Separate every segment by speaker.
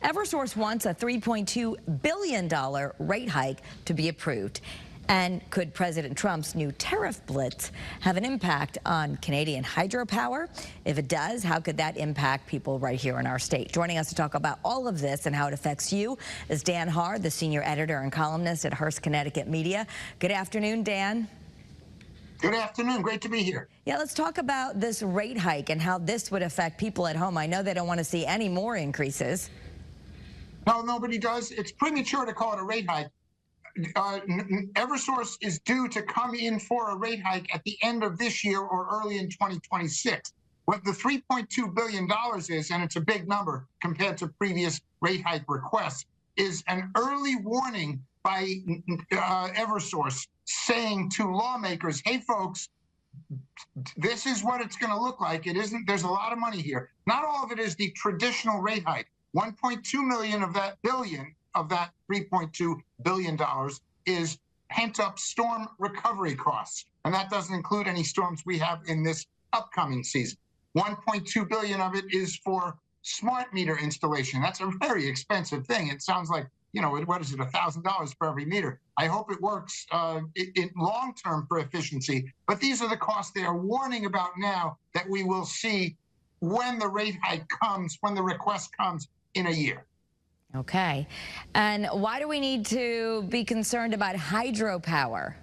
Speaker 1: Eversource wants a $3.2 billion rate hike to be approved. And could President Trump's new tariff blitz have an impact on Canadian hydropower? If it does, how could that impact people right here in our state? Joining us to talk about all of this and how it affects you is Dan Haar, the senior editor and columnist at Hearst Connecticut Media. Good afternoon, Dan.
Speaker 2: Good afternoon. Great to be here.
Speaker 1: Yeah, let's talk about this rate hike and how this would affect people at home. I know they don't want to see any more increases.
Speaker 2: No, nobody does. It's premature to call it a rate hike. Eversource is due to come in for a rate hike at the end of this year or early in 2026. What the $3.2 billion is, and it's a big number compared to previous rate hike requests, is an early warning by Eversource saying to lawmakers, hey, folks, this is what it's going to look like. It isn't. There's a lot of money here. Not all of it is the traditional rate hike. 1.2 million of that billion of that $3.2 billion is pent-up storm recovery costs. And that doesn't include any storms we have in this upcoming season. 1.2 billion of it is for smart meter installation. That's a very expensive thing. It sounds like, you know, what is it, $1,000 for every meter. I hope it works in long-term for efficiency. But these are the costs they are warning about now that we will see when the rate hike comes, when the request comes in a year.
Speaker 1: Okay. And why do we need to be concerned about hydropower?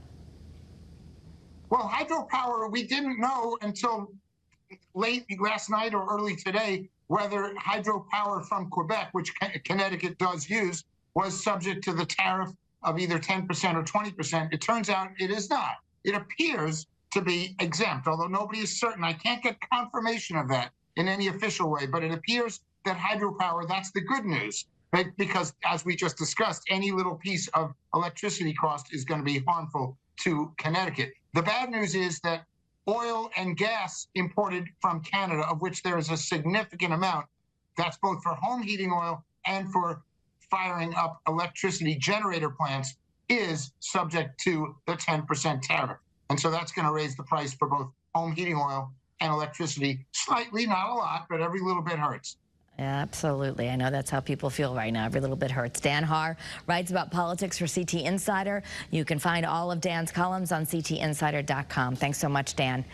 Speaker 2: Well, hydropower, we didn't know until late last night or early today whether hydropower from Quebec, which Connecticut does use, was subject to the tariff of either 10% or 20%. It turns out it is not. It appears to be exempt, although nobody is certain. I can't get confirmation of that in any official way, but it appears that hydropower, that's the good news. Right? Because as we just discussed, any little piece of electricity cost is going to be harmful to Connecticut. The bad news is that oil and gas imported from Canada, of which there is a significant amount, that's both for home heating oil and for firing up electricity generator plants, is subject to the 10% tariff. And so that's going to raise the price for both home heating oil and electricity slightly, not a lot, but every little bit hurts.
Speaker 1: Absolutely. I know that's how people feel right now. Every little bit hurts. Dan Haar writes about politics for CT Insider. You can find all of Dan's columns on ctinsider.com. Thanks so much, Dan.